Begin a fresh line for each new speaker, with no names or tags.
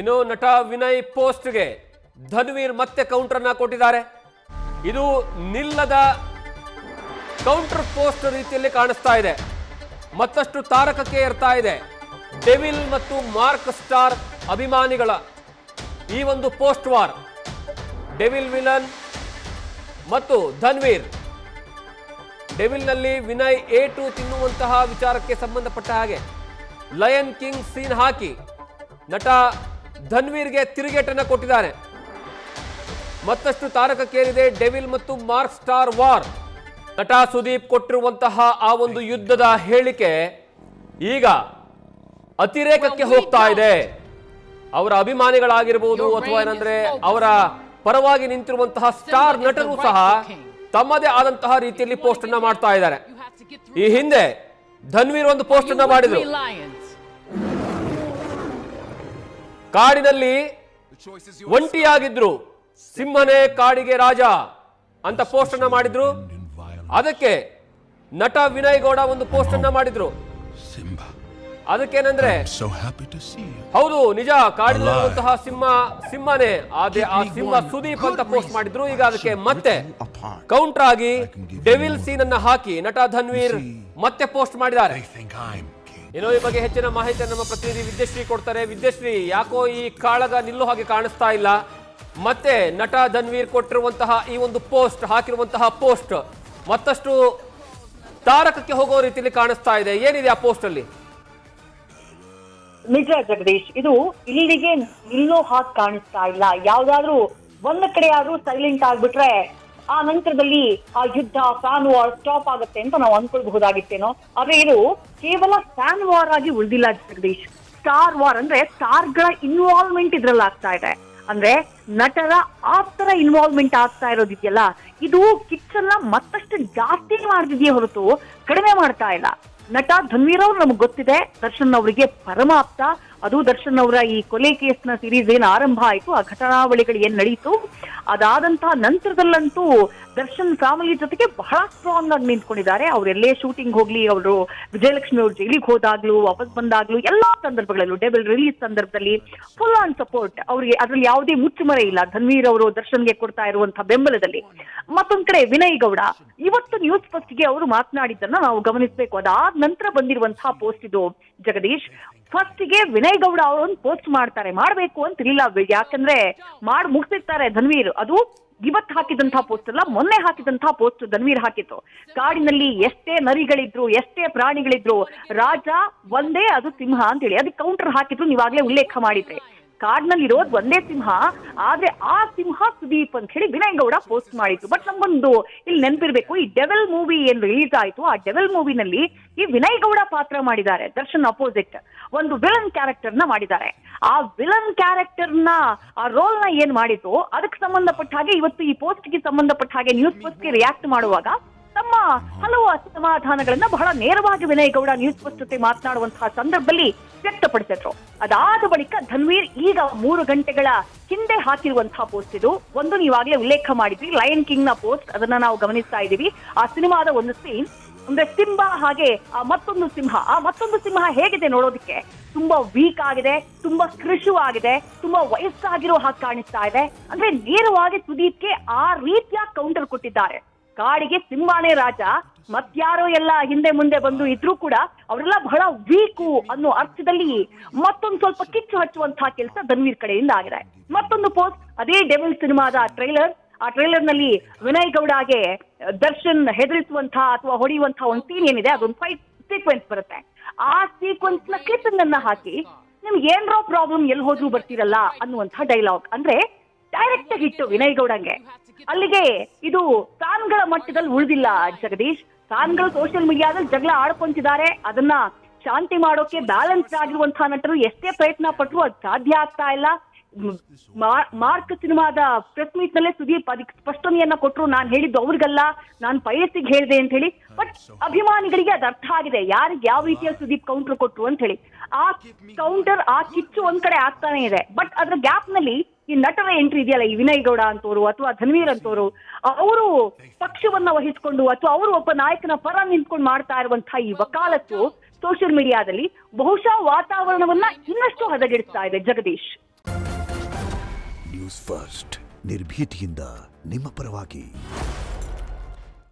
ಇನ್ನು ನಟ ವಿನಯ್ ಪೋಸ್ಟ್ಗೆ ಧನ್ವೀರ್ ಮತ್ತೆ ಕೌಂಟರ್ ಅನ್ನ ಕೊಟ್ಟಿದ್ದಾರೆ. ಇದು ನಿಲ್ಲದ ಕೌಂಟರ್ ಪೋಸ್ಟ್ ರೀತಿಯಲ್ಲಿ ಕಾಣಿಸ್ತಾ ಇದೆ. ಮತ್ತಷ್ಟು ತಾರಕಕ್ಕೆ ಏರ್ತಾ ಇದೆ. ಡೆವಿಲ್ ಮತ್ತು ಮಾರ್ಕ್ ಸ್ಟಾರ್ ಅಭಿಮಾನಿಗಳ ಈ ಒಂದು ಪೋಸ್ಟ್ ವಾರ್. ಡೆವಿಲ್ ವಿಲನ್ ಮತ್ತು ಧನ್ವೀರ್. ಡೆವಿಲ್ನಲ್ಲಿ ವಿನಯ್ A2 ತಿನ್ನುವಂತಹ ವಿಚಾರಕ್ಕೆ ಸಂಬಂಧಪಟ್ಟ ಹಾಗೆ ಲಯನ್ ಕಿಂಗ್ ಸೀನ್ ಹಾಕಿ ನಟ ಧನ್ವೀರ್ಗೆ ತಿರುಗೇಟನ್ನು ಕೊಟ್ಟಿದ್ದಾನೆ. ಮತ್ತಷ್ಟು ತಾರಕಕ್ಕೇರಿದೆ ಡೆವಿಲ್ ಮತ್ತು ಮಾರ್ಕ್ ಸ್ಟಾರ್ ವಾರ್. ನಟ ಸುದೀಪ್ ಕೊಟ್ಟಿರುವಂತಹ ಆ ಒಂದು ಯುದ್ಧದ ಹೇಳಿಕೆ ಈಗ ಅತಿರೇಕಕ್ಕೆ ಹೋಗ್ತಾ ಇದೆ. ಅವರ ಅಭಿಮಾನಿಗಳಾಗಿರಬಹುದು ಅಥವಾ ಏನಂದ್ರೆ ಅವರ ಪರವಾಗಿ ನಿಂತಿರುವಂತಹ ಸ್ಟಾರ್ ನಟರು ಸಹ ತಮ್ಮದೇ ಆದಂತಹ ರೀತಿಯಲ್ಲಿ ಪೋಸ್ಟ್ ಅನ್ನ ಮಾಡ್ತಾ ಇದ್ದಾರೆ. ಈ ಹಿಂದೆ ಧನ್ವೀರ್ ಒಂದು ಪೋಸ್ಟ್ ಅನ್ನ ಮಾಡಿದ್ರು. ಕಾಡಿನಲ್ಲಿ ಒಂಟಿಯಾಗಿದ್ರು, ಸಿಂಹನೇ ಕಾಡಿಗೆ ರಾಜ ಅಂತ ಪೋಸ್ಟ್ ಅನ್ನ ಮಾಡಿದ್ರು. ಅದಕ್ಕೆ ನಟ ವಿನಯ್ ಗೌಡ ಒಂದು ಪೋಸ್ಟ್ ಅನ್ನ ಮಾಡಿದ್ರು. ಅದಕ್ಕೇನಂದ್ರೆ ಹೌದು ನಿಜ, ಕಾಡಿನಲ್ಲಿರುವಂತಹ ಸಿಂಹನೇ ಆದ್ರೆ ಆ ಸಿಂಹ ಸುದೀಪ್ ಅಂತ ಪೋಸ್ಟ್ ಮಾಡಿದ್ರು. ಈಗ ಅದಕ್ಕೆ ಮತ್ತೆ ಕೌಂಟರ್ ಆಗಿ ಡೆವಿಲ್ ಸೀನ್ ಅನ್ನ ಹಾಕಿ ನಟ ಧನ್ವೀರ್ ಮತ್ತೆ ಪೋಸ್ಟ್ ಮಾಡಿದ್ದಾರೆ. ಏನೋ ಈ ಬಗ್ಗೆ ಹೆಚ್ಚಿನ ಮಾಹಿತಿ ನಮ್ಮ ಪ್ರತಿನಿಧಿ ವಿದ್ಯಶ್ರೀ ಕೊಡ್ತಾರೆ. ವಿದ್ಯಶ್ರೀ, ಯಾಕೋ ಈ ಕಾಳಗ ನಿಲ್ಲೋ ಹಾಗೆ ಕಾಣಿಸ್ತಾ ಇಲ್ಲ. ಮತ್ತೆ ನಟ ಧನ್ವೀರ್ ಕೊಟ್ಟಿರುವಂತಹ ಈ ಒಂದು ಪೋಸ್ಟ್, ಹಾಕಿರುವಂತಹ ಪೋಸ್ಟ್ ಮತ್ತಷ್ಟು ತಾರಕಕ್ಕೆ ಹೋಗೋ ರೀತಿಯಲ್ಲಿ ಕಾಣಿಸ್ತಾ ಇದೆ. ಏನಿದೆ ಆ ಪೋಸ್ಟ್ ಅಲ್ಲಿ?
ನಿಜ ಜಗದೀಶ್, ಇದು ಇಲ್ಲಿಗೆ ನಿಲ್ಲೋ ಹಾಗೆ ಕಾಣಿಸ್ತಾ ಇಲ್ಲ. ಯಾವ್ದಾದ್ರೂ ಒಂದ್ ಕಡೆ ಆದ್ರೂ ಸೈಲೆಂಟ್ ಆಗ್ಬಿಟ್ರೆ ಆ ನಂತರದಲ್ಲಿ ಆ ಯುದ್ಧ, ಫ್ಯಾನ್ ವಾರ್ ಸ್ಟಾಪ್ ಆಗುತ್ತೆ ಅಂತ ನಾವು ಅನ್ಕೊಳ್ಬಹುದಾಗಿತ್ತೇನೋ. ಆದ್ರೆ ಇದು ಕೇವಲ ಫ್ಯಾನ್ ವಾರ್ ಆಗಿ ಉಳಿದಿಲ್ಲ ಜಗದೀಶ್. ಸ್ಟಾರ್ ವಾರ್ ಅಂದ್ರೆ ಸ್ಟಾರ್ಗಳ ಇನ್ವಾಲ್ವ್ಮೆಂಟ್ ಇದ್ರಲ್ಲಿ ಆಗ್ತಾ ಇದೆ. ಅಂದ್ರೆ ನಟರ ಆಪ್ತರ ಇನ್ವಾಲ್ವ್ಮೆಂಟ್ ಆಗ್ತಾ ಇರೋದಿದೆಯಲ್ಲ, ಇದು ಕಿಚ್ಚನ್ನ ಮತ್ತಷ್ಟು ಜಾಸ್ತಿ ಮಾಡ್ತಿದೆಯೇ ಹೊರತು ಕಡಿಮೆ ಮಾಡ್ತಾ ಇಲ್ಲ. ನಟ ಧನ್ವೀರ್ ಅವ್ರು ನಮ್ಗೆ ಗೊತ್ತಿದೆ, ದರ್ಶನ್ ಅವರಿಗೆ ಪರಮ ಆಪ್ತ. ಅದು ದರ್ಶನ್ ಅವರ ಈ ಕೊಲೆ ಕೇಸ್ನ ಸೀರೀಸ್ ಏನ್ ಆರಂಭ ಆಯ್ತು, ಆ ಘಟನಾವಳಿಗಳು ಏನ್ ನಡೀತು, ಅದಾದಂತಹ ನಂತರದಲ್ಲಂತೂ ದರ್ಶನ್ ಫ್ಯಾಮಿಲಿ ಜೊತೆಗೆ ಬಹಳ ಸ್ಟ್ರಾಂಗ್ ಆಗಿ ನಿಂತ್ಕೊಂಡಿದ್ದಾರೆ. ಅವ್ರೆಲ್ಲೇ ಶೂಟಿಂಗ್ ಹೋಗ್ಲಿ, ಅವರು ವಿಜಯಲಕ್ಷ್ಮಿ ಅವ್ರು ಜೈಲಿಗೆ ಹೋದಾಗ್ಲೂ ವಾಪಸ್ ಬಂದಾಗ್ಲೂ ಎಲ್ಲಾ ಸಂದರ್ಭಗಳಲ್ಲೂ ಡೆವಿಲ್ ರಿಲೀಸ್ ಸಂದರ್ಭದಲ್ಲಿ ಫುಲ್ ಆನ್ ಸಪೋರ್ಟ್ ಅವ್ರಿಗೆ. ಅದ್ರಲ್ಲಿ ಯಾವುದೇ ಮುಚ್ಚುಮರೆ ಇಲ್ಲ ಧನ್ವೀರ್ ಅವರು ದರ್ಶನ್ಗೆ ಕೊಡ್ತಾ ಇರುವಂತಹ ಬೆಂಬಲದಲ್ಲಿ. ಮತ್ತೊಂದ್ ಕಡೆ ವಿನಯ್ ಗೌಡ ಇವತ್ತು ನ್ಯೂಸ್ ಫಸ್ಟ್ಗೆ ಅವರು ಮಾತನಾಡಿದ್ದನ್ನ ನಾವು ಗಮನಿಸಬೇಕು. ಅದಾದ ನಂತರ ಬಂದಿರುವಂತಹ ಪೋಸ್ಟ್ ಇದು ಜಗದೀಶ್. ಫಸ್ಟ್ಗೆ ವಿನಯ್ ಗೌಡ ಅವರೊಂದು ಪೋಸ್ಟ್ ಮಾಡಬೇಕು ಅಂತಿರ್ಲಿಲ್ಲ, ಯಾಕಂದ್ರೆ ಮುಗಿಸಿರ್ತಾರೆ ಧನ್ವೀರ್. ಅದು ಇವತ್ತು ಹಾಕಿದಂತಹ ಪೋಸ್ಟ್ ಅಲ್ಲ, ಮೊನ್ನೆ ಹಾಕಿದಂತಹ ಪೋಸ್ಟ್ ಧನ್ವೀರ್ ಹಾಕಿತ್ತು. ಕಾಡಿನಲ್ಲಿ ಎಷ್ಟೇ ನರಿಗಳಿದ್ರು, ಎಷ್ಟೇ ಪ್ರಾಣಿಗಳಿದ್ರು, ರಾಜ ಒಂದೇ, ಅದು ಸಿಂಹ ಅಂತೇಳಿ ಅದಕ್ಕೆ ಕೌಂಟರ್ ಹಾಕಿದ್ರು. ನೀವಾಗ್ಲೇ ಉಲ್ಲೇಖ ಮಾಡಿದ್ರೆ ಕಾಡಿನಲ್ಲಿ ಇರೋದು ಒಂದೇ ಸಿಂಹ, ಆದ್ರೆ ಆ ಸಿಂಹ ಸುದೀಪ್ ಅಂತ ಹೇಳಿ ವಿನಯ್ ಗೌಡ ಪೋಸ್ಟ್ ಮಾಡಿತ್ತು. ಬಟ್ ನಮ್ಗೊಂದು ಇಲ್ಲಿ ನೆನಪಿರ್ಬೇಕು, ಈ ಡೆವಿಲ್ ಮೂವಿ ಏನ್ ರಿಲೀಸ್ ಆಯ್ತು, ಆ ಡೆವಿಲ್ ಮೂವಿನಲ್ಲಿ ಈ ವಿನಯ್ ಗೌಡ ಪಾತ್ರ ಮಾಡಿದ್ದಾರೆ. ದರ್ಶನ್ ಅಪೋಸಿಟ್ ಒಂದು ವಿಲನ್ ಕ್ಯಾರೆಕ್ಟರ್ ನ ಮಾಡಿದ್ದಾರೆ. ಆ ವಿಲನ್ ಕ್ಯಾರೆಕ್ಟರ್ ನ ಆ ರೋಲ್ ನ ಏನ್ ಮಾಡಿತ್ತು, ಅದಕ್ಕೆ ಸಂಬಂಧಪಟ್ಟ ಹಾಗೆ ಇವತ್ತು ಈ ಪೋಸ್ಟ್ ಗೆ ಸಂಬಂಧಪಟ್ಟ ಹಾಗೆ ನ್ಯೂಸ್ ಪೋಸ್ಟ್ ಗೆ ರಿಯಾಕ್ಟ್ ಮಾಡುವಾಗ ತಮ್ಮ ಹಲವು ಅಸಮಾಧಾನಗಳನ್ನ ಬಹಳ ನೇರವಾಗಿ ವಿನಯ್ ಗೌಡ ನ್ಯೂಸ್ ಪೋಸ್ಟ್ ಜೊತೆ ಮಾತನಾಡುವಂತಹ ಸಂದರ್ಭದಲ್ಲಿ ವ್ಯಕ್ತಪಡಿಸಿದ್ರು. ಅದಾದ ಬಳಿಕ ಧನ್ವೀರ್ ಈಗ 3 ಗಂಟೆಗಳ ಹಿಂದೆ ಹಾಕಿರುವಂತಹ ಪೋಸ್ಟ್ ಇದು. ಒಂದು ನೀವಾಗ್ಲೇ ಉಲ್ಲೇಖ ಮಾಡಿದ್ವಿ, ಲಯನ್ ಕಿಂಗ್ ನ ಪೋಸ್ಟ್, ಅದನ್ನ ನಾವು ಗಮನಿಸ್ತಾ ಇದ್ದೀವಿ. ಆ ಸಿನಿಮಾದ ಒಂದು ಸೀನ್ ಅಂದ್ರೆ ಸಿಂಹ ಹಾಗೆ ಆ ಮತ್ತೊಂದು ಸಿಂಹ ಹೇಗಿದೆ ನೋಡೋದಕ್ಕೆ, ತುಂಬಾ ವೀಕ್ ಆಗಿದೆ, ತುಂಬಾ ಕೃಷು ಆಗಿದೆ, ತುಂಬಾ ವಯಸ್ಸಾಗಿರೋ ಹಾಗೆ ಕಾಣಿಸ್ತಾ ಇದೆ. ಅಂದ್ರೆ ನೇರವಾಗಿ ಸುದೀಪ್ಗೆ ಆ ರೀತಿಯ ಕೌಂಟರ್ ಕೊಟ್ಟಿದ್ದಾರೆ. ಕಾಡಿಗೆ ಸಿಂಹನೇ ರಾಜ, ಮತ್ಯಾರೋ ಎಲ್ಲ ಹಿಂದೆ ಮುಂದೆ ಬಂದು ಇದ್ರೂ ಕೂಡ ಅವರೆಲ್ಲ ಬಹಳ ವೀಕು ಅನ್ನೋ ಅರ್ಥದಲ್ಲಿ ಮತ್ತೊಂದು ಸ್ವಲ್ಪ ಕಿಚ್ಚು ಹಚ್ಚುವಂತಹ ಕೆಲಸ ಧನ್ವೀರ್ ಕಡೆಯಿಂದ ಆಗಿದೆ. ಮತ್ತೊಂದು ಪೋಸ್ಟ್, ಅದೇ ಡೆವಿಲ್ ಸಿನಿಮಾದ ಟ್ರೈಲರ್. ಆ ಟ್ರೈಲರ್ ನಲ್ಲಿ ವಿನಯ್ ಗೌಡಗೆ ದರ್ಶನ್ ಹೆದರಿಸುವಂತಹ ಅಥವಾ ಹೊಡೆಯುವಂತಹ ಒಂದು ಸೀನ್ ಏನಿದೆ, ಅದೊಂದು ಫೈಟ್ ಸೀಕ್ವೆನ್ಸ್ ಬರುತ್ತೆ. ಆ ಸೀಕ್ವೆನ್ಸ್ ನ ಕ್ಲಿಪ್ ಅನ್ನ ಹಾಕಿ ನಿಮ್ಗೆ ಏನ್ರೋ ಪ್ರಾಬ್ಲಮ್ ಎಲ್ಲಿ ಹೋದ್ರೂ ಬರ್ತೀರಲ್ಲ ಅನ್ನುವಂತಹ ಡೈಲಾಗ್. ಅಂದ್ರೆ ಡೈರೆಕ್ಟ್ ಹಿಟ್ಟು ವಿನಯ್ ಗೌಡಂಗೆ. ಅಲ್ಲಿಗೆ ಇದು ಫ್ಯಾನ್ಗಳ ಮಟ್ಟದಲ್ಲಿ ಉಳಿದಿಲ್ಲ ಜಗದೀಶ್. ಫ್ಯಾನ್ಗಳು ಸೋಷಿಯಲ್ ಮೀಡಿಯಾದಲ್ಲಿ ಜಗಳ ಆಡ್ಕೊಂತಿದ್ದಾರೆ. ಅದನ್ನ ಶಾಂತಿ ಮಾಡೋಕೆ ಬ್ಯಾಲೆನ್ಸ್ ಆಗಿರುವಂತಹ ನಟರು ಎಷ್ಟೇ ಪ್ರಯತ್ನ ಪಟ್ಟರು ಅದು ಸಾಧ್ಯ ಆಗ್ತಾ ಇಲ್ಲ. ಮಾರ್ಕ್ ಸಿನಿಮಾದ ಪ್ರೆಸ್ ಮೀಟ್ ನಲ್ಲೇ ಸುದೀಪ್ ಅದಕ್ಕೆ ಸ್ಪಷ್ಟನೆಯನ್ನ ಕೊಟ್ಟರು, ನಾನು ಹೇಳಿದ್ದು ಅವ್ರಿಗಲ್ಲ, ನಾನು ಪೈರಸಿಗೆ ಹೇಳಿದೆ ಅಂತ ಹೇಳಿ. ಬಟ್ ಅಭಿಮಾನಿಗಳಿಗೆ ಅದು ಅರ್ಥ ಆಗಿದೆ ಯಾರಿಗೆ ಯಾವ ರೀತಿಯ ಸುದೀಪ್ ಕೌಂಟರ್ ಕೊಟ್ರು ಅಂತ ಹೇಳಿ. ಆ ಕೌಂಟರ್, ಆ ಕಿಚ್ಚು ಒಂದ್ ಕಡೆ ಆಗ್ತಾನೆ ಇದೆ. ಬಟ್ ಅದ್ರ ಗ್ಯಾಪ್ ನಲ್ಲಿ ಈ ನಟರ ಎಂಟ್ರಿ ಇದೆಯಲ್ಲ, ಈ ವಿನಯ್ ಗೌಡ ಅಂತವರು ಅಥವಾ ಧನ್ವೀರ್ ಅಂತವರು, ಅವರು ಪಕ್ಷವನ್ನ ವಹಿಸಿಕೊಂಡು ಅಥವಾ ಅವರು ಒಬ್ಬ ನಾಯಕನ ಪರ ನಿಂತ್ಕೊಂಡು ಮಾಡ್ತಾ ಇರುವಂತಹ ಈ ವಕಾಲತ್ತು ಸೋಷಿಯಲ್ ಮೀಡಿಯಾದಲ್ಲಿ ಬಹುಶಃ ವಾತಾವರಣವನ್ನ ಇನ್ನಷ್ಟು ಹದಗೆಡಿಸ್ತಾ ಇದೆ ಜಗದೀಶ್.
ನ್ಯೂಸ್ ಫಸ್ಟ್ ನಿರ್ಭೀತಿಯಿಂದ ನಿಮ್ಮ ಪರವಾಗಿ.